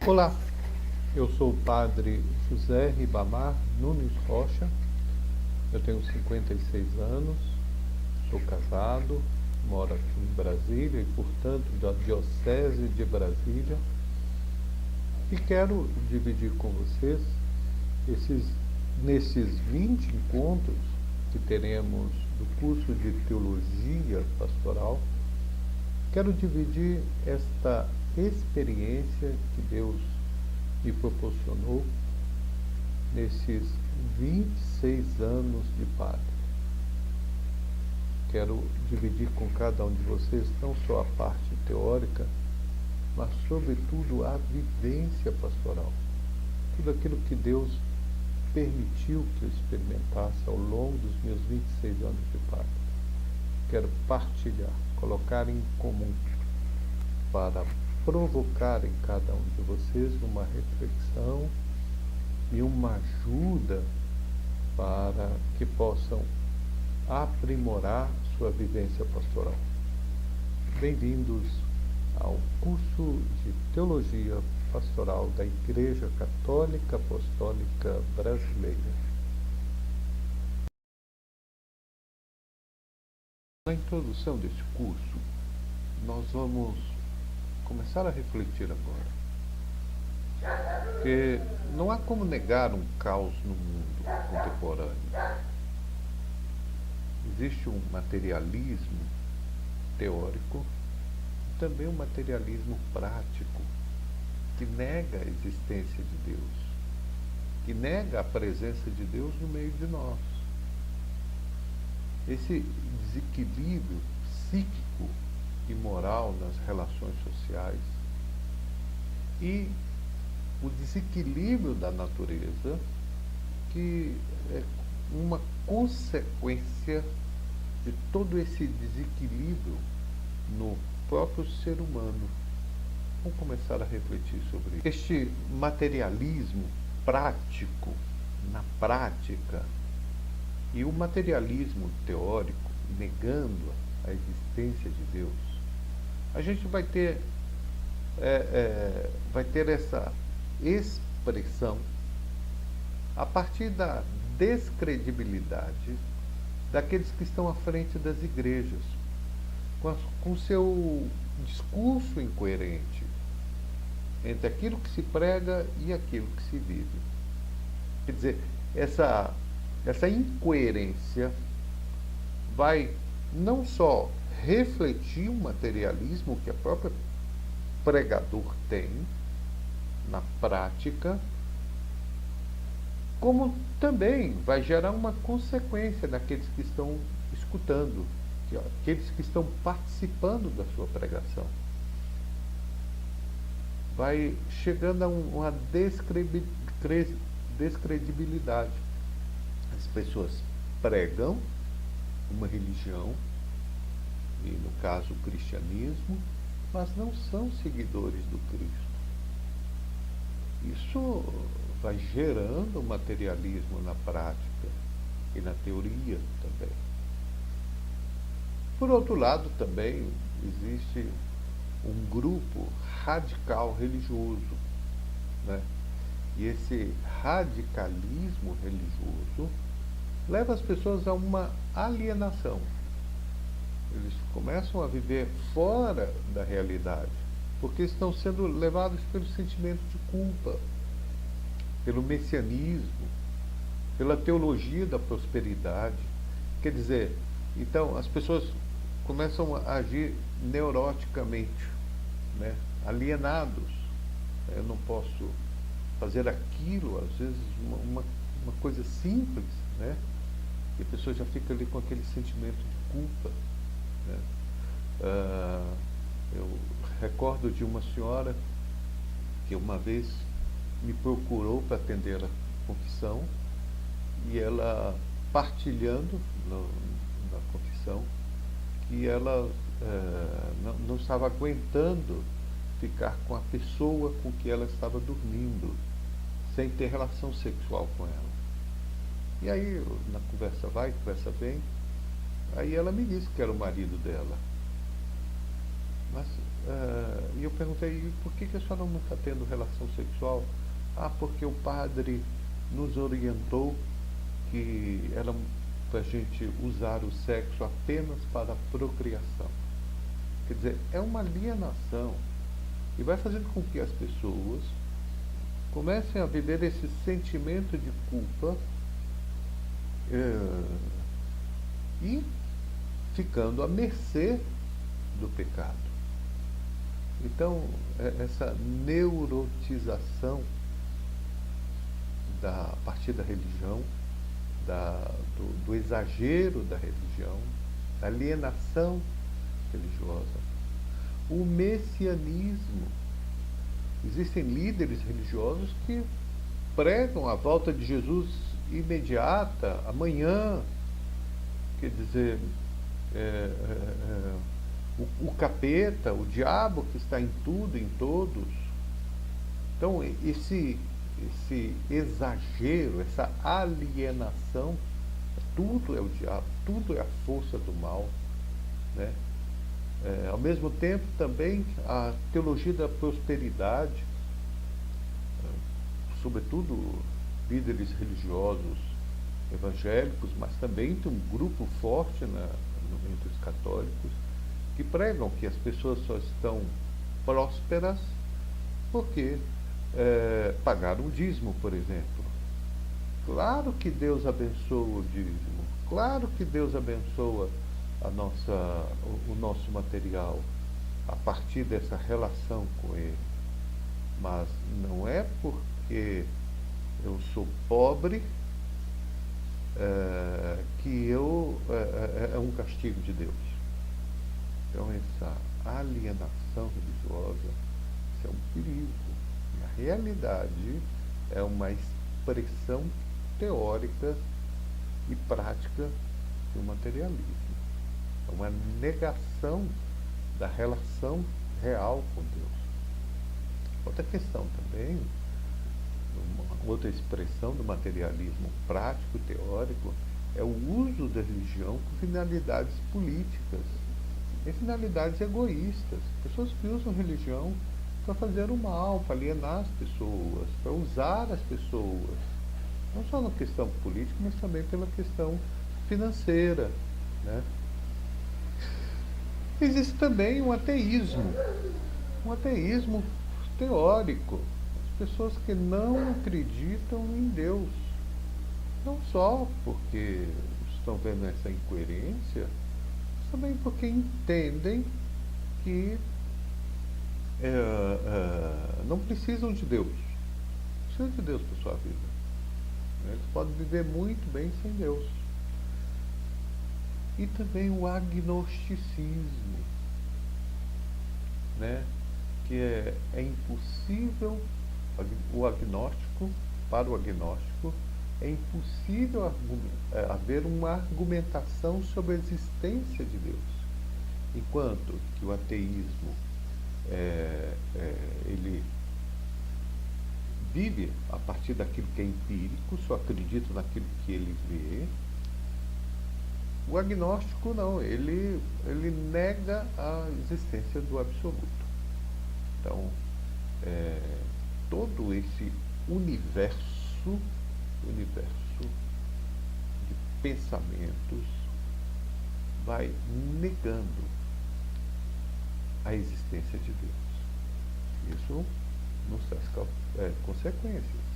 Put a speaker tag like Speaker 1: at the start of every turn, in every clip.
Speaker 1: Olá, eu sou o padre José Ribamar Nunes Rocha, eu tenho 56 anos, sou casado, moro aqui em Brasília e, portanto, da Diocese de Brasília, e quero dividir com vocês nesses 20 encontros que teremos do curso de Teologia Pastoral, quero dividir esta experiência que Deus me proporcionou nesses 26 anos de padre. Quero dividir com cada um de vocês não só a parte teórica, mas sobretudo a vivência pastoral. Tudo aquilo que Deus permitiu que eu experimentasse ao longo dos meus 26 anos de padre. Quero partilhar, colocar em comum, para provocar em cada um de vocês uma reflexão e uma ajuda para que possam aprimorar sua vivência pastoral. Bem-vindos ao curso de Teologia Pastoral da Igreja Católica Apostólica Brasileira. Na introdução deste curso, nós vamos começar a refletir agora, porque não há como negar um caos no mundo contemporâneo. Existe um materialismo teórico e também um materialismo prático que nega a existência de Deus, que nega a presença de Deus no meio de nós. Esse desequilíbrio psíquico e moral nas relações sociais e o desequilíbrio da natureza, que é uma consequência de todo esse desequilíbrio no próprio ser humano. Vamos começar a refletir sobre isso. Este materialismo prático, na prática, e o materialismo teórico, negando a existência de Deus, a gente vai ter essa expressão a partir da descredibilidade daqueles que estão à frente das igrejas, com seu discurso incoerente entre aquilo que se prega e aquilo que se vive. Quer dizer, essa incoerência vai não só refletir o materialismo que a própria pregador tem na prática, como também vai gerar uma consequência naqueles que estão escutando, aqueles que estão participando da sua pregação. Vai chegando a uma descredibilidade. As pessoas pregam uma religião, e no caso o cristianismo, mas não são seguidores do Cristo. Isso vai gerando materialismo na prática e na teoria também. Por outro lado, também existe um grupo radical religioso, né? E esse radicalismo religioso leva as pessoas a uma alienação. Eles começam a viver fora da realidade, porque estão sendo levados pelo sentimento de culpa, pelo messianismo, pela teologia da prosperidade. Quer dizer, então as pessoas começam a agir neuroticamente, né? Alienados. Eu não posso fazer aquilo, às vezes uma coisa simples, né? E a pessoa já fica ali com aquele sentimento de culpa, né? Eu recordo de uma senhora que uma vez me procurou para atender a confissão, e ela partilhando na confissão que ela não estava aguentando ficar com a pessoa com que ela estava dormindo, sem ter relação sexual com ela. E aí, na conversa vai, conversa vem, aí ela me disse que era o marido dela. Mas, e eu perguntei, e por que a senhora não está tendo relação sexual? Ah, porque o padre nos orientou que era para a gente usar o sexo apenas para a procriação. Quer dizer, é uma alienação e vai fazendo com que as pessoas comecem a viver esse sentimento de culpa e ficando à mercê do pecado. Então, essa neurotização a partir da religião, do exagero da religião, da alienação religiosa, o messianismo. Existem líderes religiosos que pregam a volta de Jesus imediata, amanhã. Quer dizer, o capeta, o diabo que está em tudo, em todos. Então, esse exagero, essa alienação, tudo é o diabo, tudo é a força do mal, né? Ao mesmo tempo, também a teologia da prosperidade, sobretudo líderes religiosos evangélicos, mas também tem um grupo forte entre os católicos que pregam que as pessoas só estão prósperas porque pagaram o dízimo, por exemplo. Claro que Deus abençoa o dízimo, claro que Deus abençoa o nosso material a partir dessa relação com Ele, mas não é porque eu sou pobre que é um castigo de Deus. Então essa alienação religiosa, isso é um perigo. E a realidade é uma expressão teórica e prática do materialismo. É uma negação da relação real com Deus. Outra questão também, uma outra expressão do materialismo prático, teórico, é o uso da religião com finalidades políticas e finalidades egoístas. Pessoas que usam religião para fazer o mal, para alienar as pessoas, para usar as pessoas, não só na questão política, mas também pela questão financeira, né? Existe também um ateísmo teórico, as pessoas que não acreditam em Deus, não só porque estão vendo essa incoerência, mas também porque entendem que não precisam de Deus. Não precisam de Deus para a sua vida. Eles podem viver muito bem sem Deus. E também o agnosticismo, né? Que é impossível, para o agnóstico, é impossível haver uma argumentação sobre a existência de Deus. Enquanto que o ateísmo ele vive a partir daquilo que é empírico, só acredita naquilo que ele vê. O agnóstico não, ele nega a existência do absoluto. Então, todo esse universo de pensamentos vai negando a existência de Deus. Isso nos traz consequências.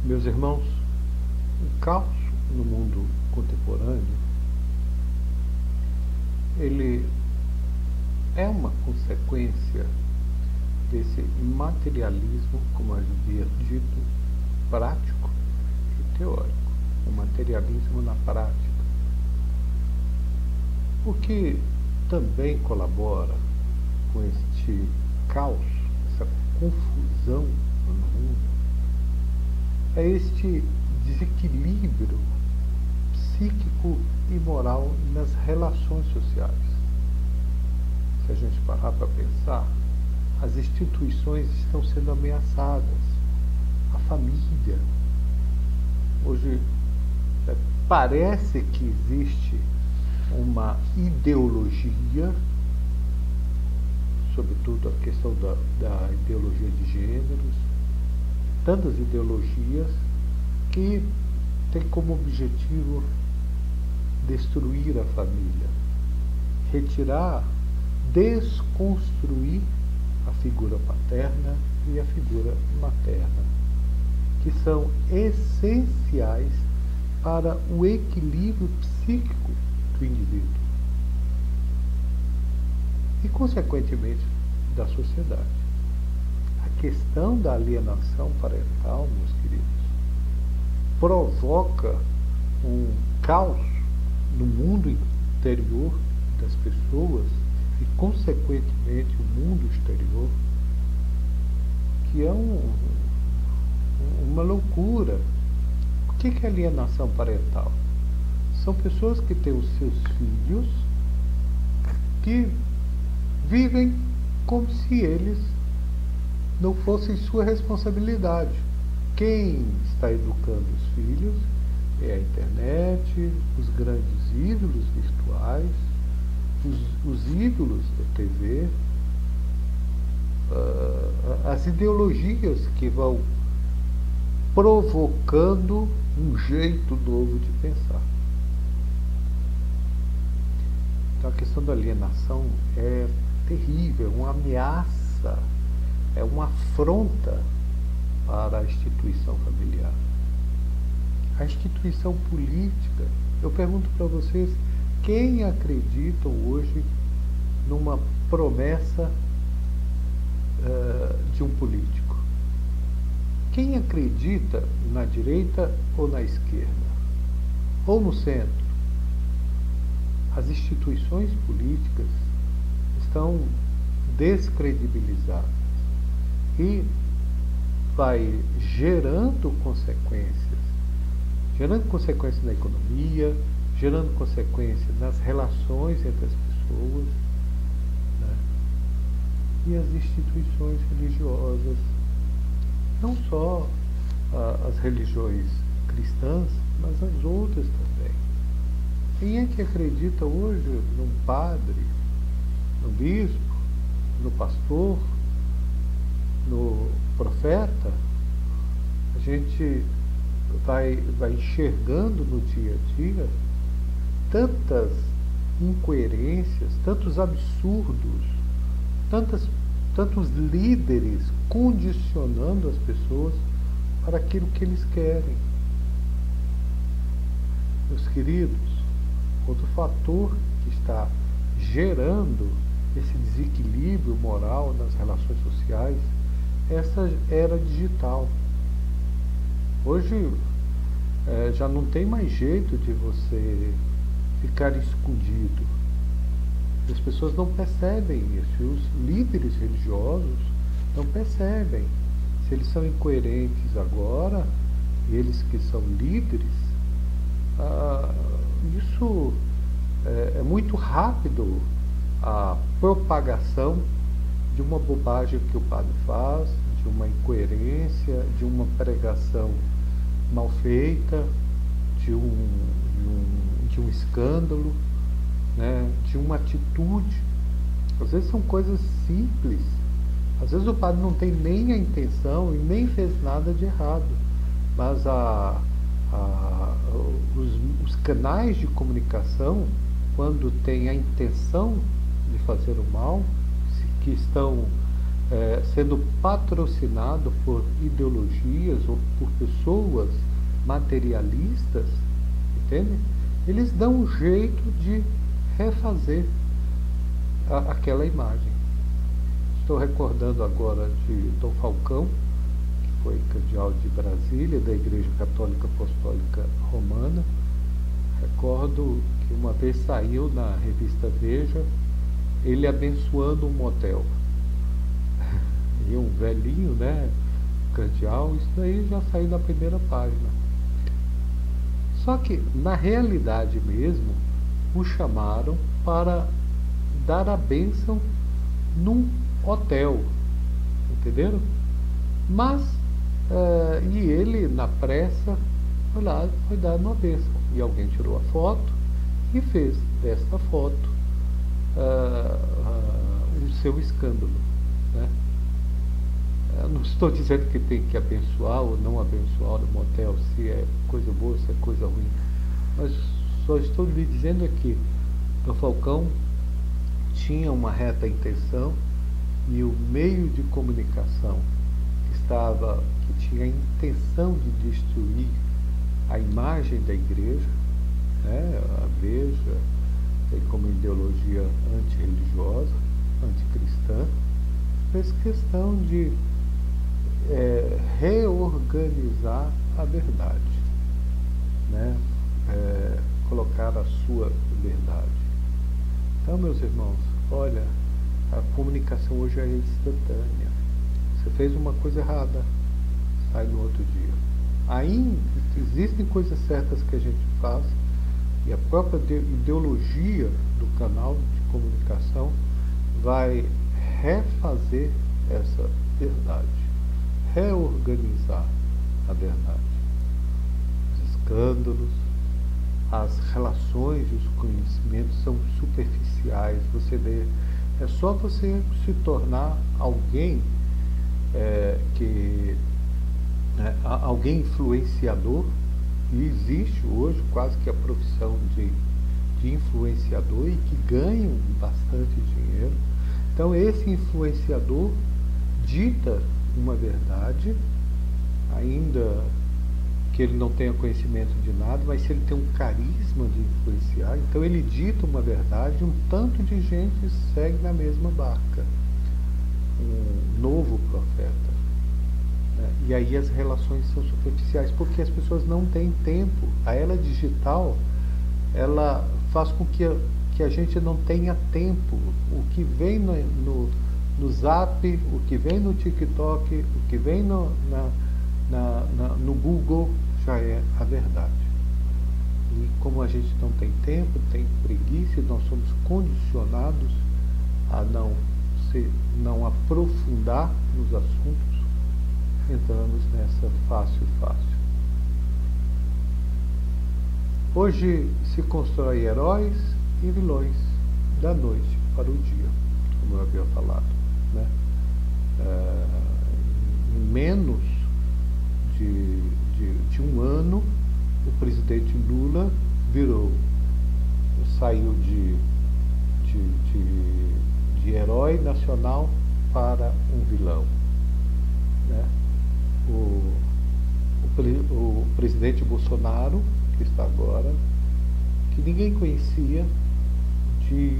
Speaker 1: Meus irmãos, o caos no mundo contemporâneo, ele é uma consequência desse materialismo, como eu havia dito, prático e teórico. O materialismo na prática. O que também colabora com este caos, essa confusão no mundo, é este desequilíbrio psíquico e moral nas relações sociais. Se a gente parar para pensar, as instituições estão sendo ameaçadas. A família. Hoje, parece que existe uma ideologia, sobretudo a questão da ideologia de gêneros, tantas ideologias que têm como objetivo destruir a família, retirar, desconstruir a figura paterna e a figura materna, que são essenciais para o equilíbrio psíquico do indivíduo e, consequentemente, da sociedade. A questão da alienação parental, meus queridos, provoca um caos no mundo interior das pessoas e, consequentemente, o mundo exterior, que é uma loucura. O que é alienação parental? São pessoas que têm os seus filhos que vivem como se eles não fossem sua responsabilidade. Quem está educando os filhos é a internet, os grandes ídolos virtuais, os ídolos da TV, as ideologias que vão provocando um jeito novo de pensar. Então a questão da alienação é terrível, é uma ameaça, é uma afronta para a instituição familiar. A instituição política, eu pergunto para vocês, quem acredita hoje numa promessa de um político? Quem acredita na direita ou na esquerda? Ou no centro? As instituições políticas estão descredibilizadas e vai gerando consequências na economia, gerando consequências nas relações entre as pessoas, né? E as instituições religiosas, não só as religiões cristãs, mas as outras também. Quem é que acredita hoje num padre, no bispo, no pastor, no profeta? A gente vai enxergando no dia a dia tantas incoerências, tantos absurdos, tantos líderes condicionando as pessoas para aquilo que eles querem. Meus queridos, outro fator que está gerando esse desequilíbrio moral nas relações sociais é essa era digital. Hoje já não tem mais jeito de você ficar escondido. As pessoas não percebem isso, e os líderes religiosos não percebem. Se eles são incoerentes agora, eles que são líderes, isso é muito rápido, a propagação de uma bobagem que o padre faz, de uma incoerência, de uma pregação mal feita, de um escândalo, né, de uma atitude. Às vezes são coisas simples. Às vezes o padre não tem nem a intenção e nem fez nada de errado, mas os canais de comunicação, quando tem a intenção de fazer o mal, que estão sendo patrocinados por ideologias ou por pessoas materialistas, entende? Eles dão um jeito de refazer aquela imagem. Estou recordando agora de Dom Falcão, que foi cardeal de Brasília, da Igreja Católica Apostólica Romana. Recordo que uma vez saiu na revista Veja ele abençoando um motel. E um velhinho, né, cardeal, isso daí já saiu na primeira página. Só que, na realidade mesmo, o chamaram para dar a bênção num hotel, entenderam? Mas, e ele, na pressa, foi lá, foi dar uma bênção. E alguém tirou a foto e fez desta foto o seu escândalo, né? Eu não estou dizendo que tem que abençoar ou não abençoar no motel, se é coisa boa, se é coisa ruim. Mas só estou lhe dizendo aqui, o Falcão tinha uma reta intenção e o meio de comunicação que tinha a intenção de destruir a imagem da igreja, né, a Veja, tem como ideologia antirreligiosa, anticristã, fez questão de reorganizar a verdade, né? Colocar a sua verdade. Então, meus irmãos, olha, a comunicação hoje é instantânea. Você fez uma coisa errada, sai no outro dia. Ainda existem coisas certas que a gente faz e a própria ideologia do canal de comunicação vai refazer essa verdade, reorganizar a verdade. Os escândalos, as relações e os conhecimentos são superficiais. Você vê, é só você se tornar alguém alguém influenciador, e existe hoje quase que a profissão de influenciador e que ganham bastante dinheiro. Então esse influenciador dita uma verdade, ainda que ele não tenha conhecimento de nada, mas se ele tem um carisma de influenciar, então ele dita uma verdade e um tanto de gente segue na mesma barca. Um novo profeta. E aí as relações são superficiais, porque as pessoas não têm tempo. A era digital, ela faz com que a gente não tenha tempo. O que vem no Zap, o que vem no TikTok, o que vem no Google, já é a verdade. E como a gente não tem tempo, tem preguiça, e nós somos condicionados a não aprofundar nos assuntos, entramos nessa fácil. Hoje se constrói heróis e vilões da noite para o dia, como eu havia falado, né? Em menos de um ano, o presidente Lula saiu de herói nacional para um vilão, né? O presidente Bolsonaro, que está agora, que ninguém conhecia, de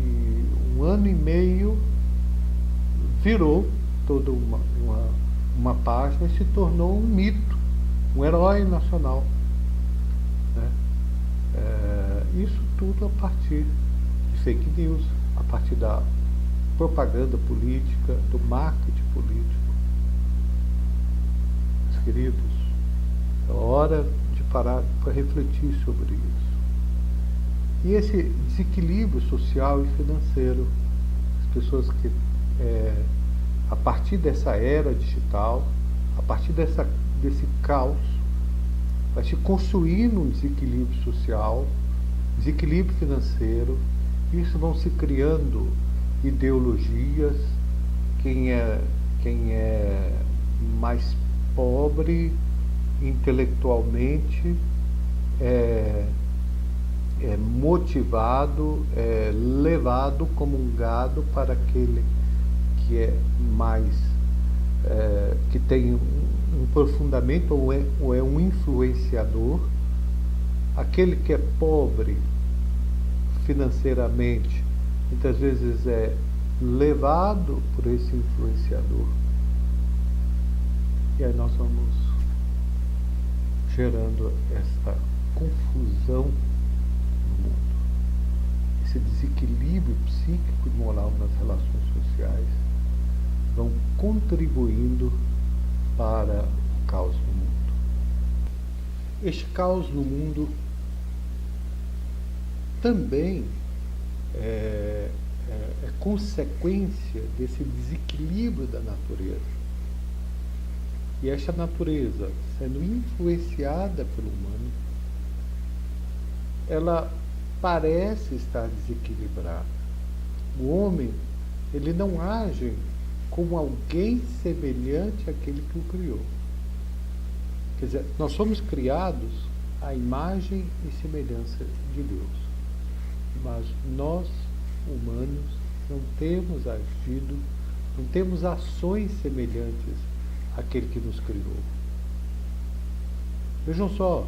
Speaker 1: um ano e meio, virou toda uma página e se tornou um mito, um herói nacional, né? Isso tudo a partir de fake news, a partir da propaganda política, do marketing político. Meus queridos, é hora de parar para refletir sobre isso. E esse desequilíbrio social e financeiro, as pessoas que, a partir dessa era digital, a partir desse caos, vai se construindo um desequilíbrio social, desequilíbrio financeiro, isso vão se criando ideologias. Quem é mais pobre intelectualmente é motivado, levado como um gado para aquele que é mais que tem um aprofundamento ou é um influenciador. Aquele que é pobre financeiramente muitas vezes é levado por esse influenciador, e aí nós vamos gerando essa confusão no mundo, esse desequilíbrio psíquico e moral nas relações sociais vão contribuindo para este caos no mundo também é consequência desse desequilíbrio da natureza. E esta natureza, sendo influenciada pelo humano, ela parece estar desequilibrada. O homem, ele não age como alguém semelhante àquele que o criou. Quer dizer, nós somos criados à imagem e semelhança de Deus. Mas nós, humanos, não temos agido, não temos ações semelhantes àquele que nos criou. Vejam só,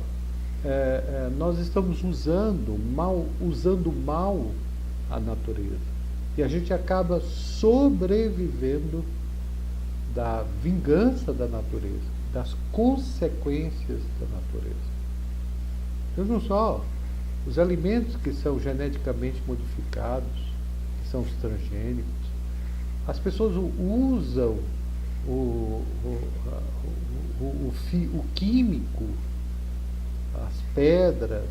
Speaker 1: nós estamos usando mal a natureza. E a gente acaba sobrevivendo da vingança da natureza, das consequências da natureza. Vejam só, os alimentos que são geneticamente modificados, que são os transgênicos, as pessoas usam o químico, as pedras,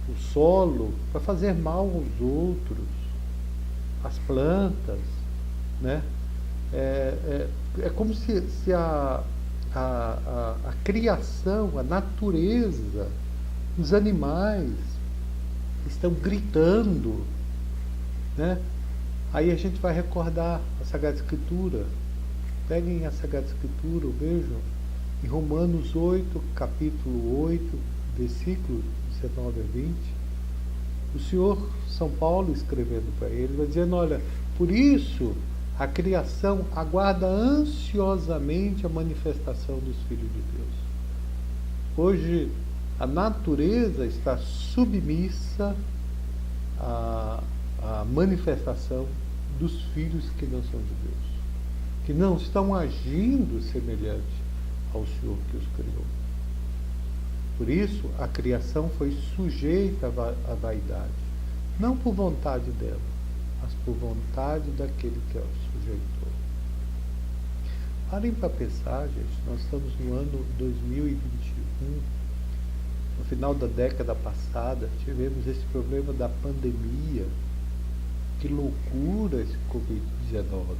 Speaker 1: o solo, para fazer mal aos outros, as plantas, né? É como se a criação, a natureza, os animais estão gritando, né? Aí a gente vai recordar a Sagrada Escritura. Peguem a Sagrada Escritura, vejam, em Romanos 8, capítulo 8, versículos 19 a 20, o Senhor São Paulo escrevendo para ele, vai dizendo, olha, por isso a criação aguarda ansiosamente a manifestação dos filhos de Deus. Hoje a natureza está submissa à manifestação dos filhos que não são de Deus, que não estão agindo semelhante ao Senhor que os criou. Por isso, a criação foi sujeita à vaidade, não por vontade dela, mas por vontade daquele que a sujeitou. Parem para pensar, gente, nós estamos no ano 2021, no final da década passada, tivemos esse problema da pandemia. Que loucura esse Covid-19.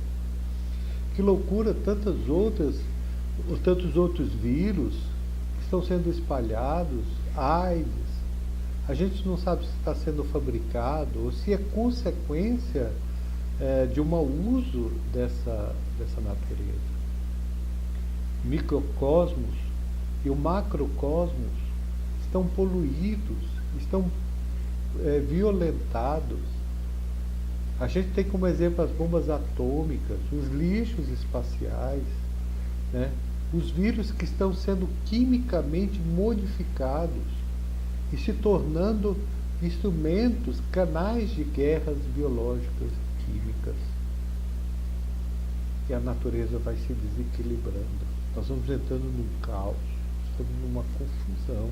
Speaker 1: Que loucura tantos outros vírus que estão sendo espalhados, AIDS. A gente não sabe se está sendo fabricado ou se é consequência de um mau uso dessa natureza. O microcosmos e o macrocosmos estão poluídos, estão violentados. A gente tem como exemplo as bombas atômicas, os lixos espaciais, né? Os vírus que estão sendo quimicamente modificados e se tornando instrumentos, canais de guerras biológicas e químicas. E a natureza vai se desequilibrando. Nós vamos entrando num caos, estamos numa confusão.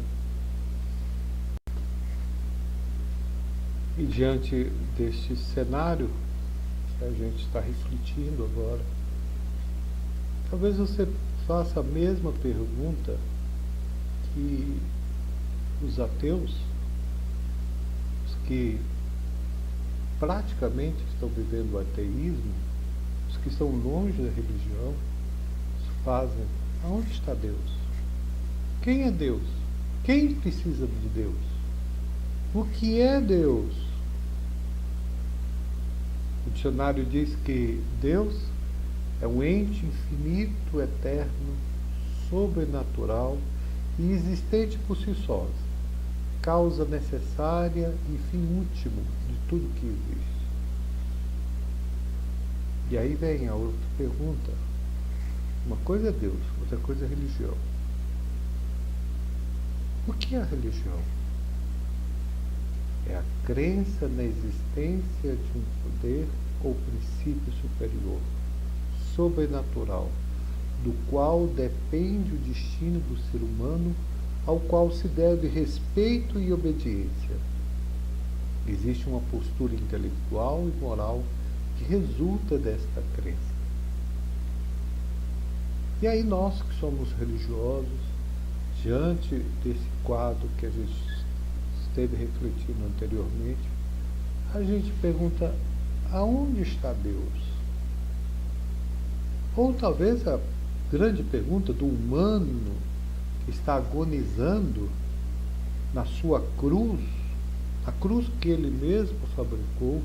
Speaker 1: E diante deste cenário que a gente está refletindo agora, talvez você faça a mesma pergunta que os ateus, os que praticamente estão vivendo o ateísmo, os que estão longe da religião, fazem: aonde está Deus? Quem é Deus? Quem precisa de Deus? O que é Deus? O dicionário diz que Deus é um ente infinito, eterno, sobrenatural e existente por si só, causa necessária e fim último de tudo que existe. E aí vem a outra pergunta. Uma coisa é Deus, outra coisa é religião. O que é a religião? É a crença na existência de um poder ou princípio superior, sobrenatural, do qual depende o destino do ser humano, ao qual se deve respeito e obediência. Existe uma postura intelectual e moral que resulta desta crença. E aí nós que somos religiosos,
Speaker 2: diante desse quadro que a gente esteve refletindo anteriormente, a gente pergunta: aonde está Deus? Ou talvez a grande pergunta do humano que está agonizando na sua cruz, a cruz que ele mesmo fabricou.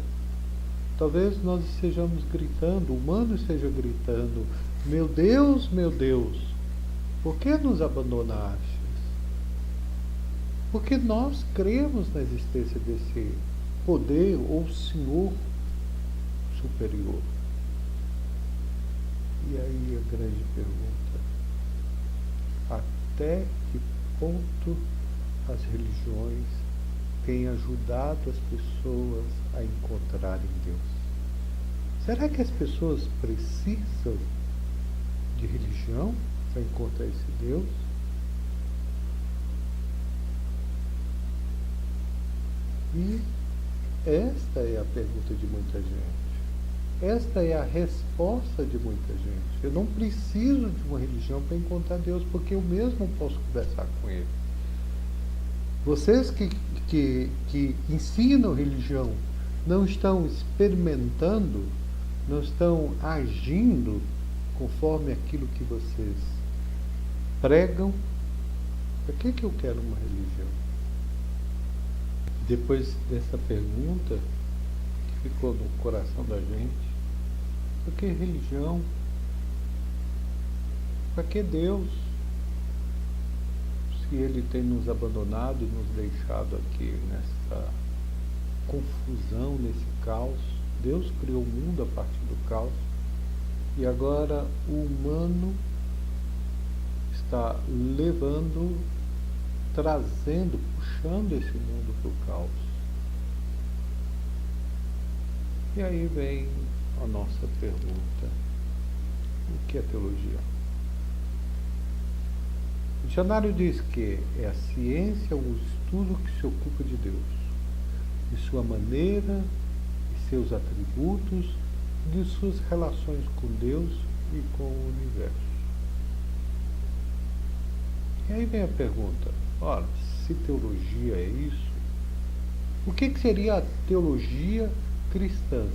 Speaker 2: Talvez nós estejamos gritando, o humano esteja gritando: meu Deus, por que nos abandonastes? Porque nós cremos na existência desse poder ou Senhor superior. E aí a grande pergunta: até que ponto as religiões têm ajudado as pessoas a encontrarem Deus? Será que as pessoas precisam de religião para encontrar esse Deus? E esta é a pergunta de muita gente. Esta é a resposta de muita gente. Eu não preciso de uma religião para encontrar Deus, porque eu mesmo posso conversar com Ele. Vocês que ensinam religião não estão experimentando, não estão agindo conforme aquilo que vocês pregam. Para que eu quero uma religião? Depois dessa pergunta que ficou no coração da gente: por que religião? Para que Deus? Se Ele tem nos abandonado e nos deixado aqui nessa confusão, nesse caos. Deus criou o mundo a partir do caos, e agora o humano está levando, trazendo, puxando esse mundo para o caos. E aí vem a nossa pergunta: o que é teologia? O dicionário diz que é a ciência, o estudo que se ocupa de Deus, de sua maneira, de seus atributos, de suas relações com Deus e com o universo. E aí vem a pergunta: ora, se teologia é isso, o que seria a teologia cristã?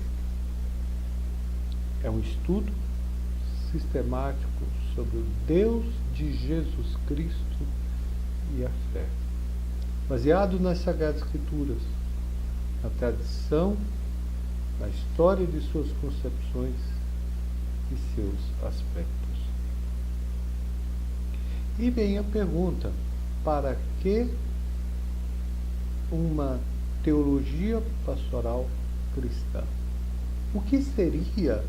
Speaker 2: É um estudo sistemático sobre o Deus de Jesus Cristo e a fé, baseado nas Sagradas Escrituras, na tradição, na história de suas concepções e seus aspectos. E vem a pergunta: para que uma teologia pastoral cristã? O que seria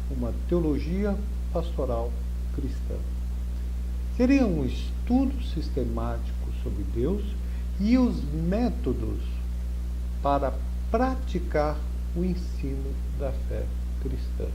Speaker 2: uma teologia pastoral cristã? Seria um estudo sistemático sobre Deus e os métodos para praticar o ensino da fé cristã.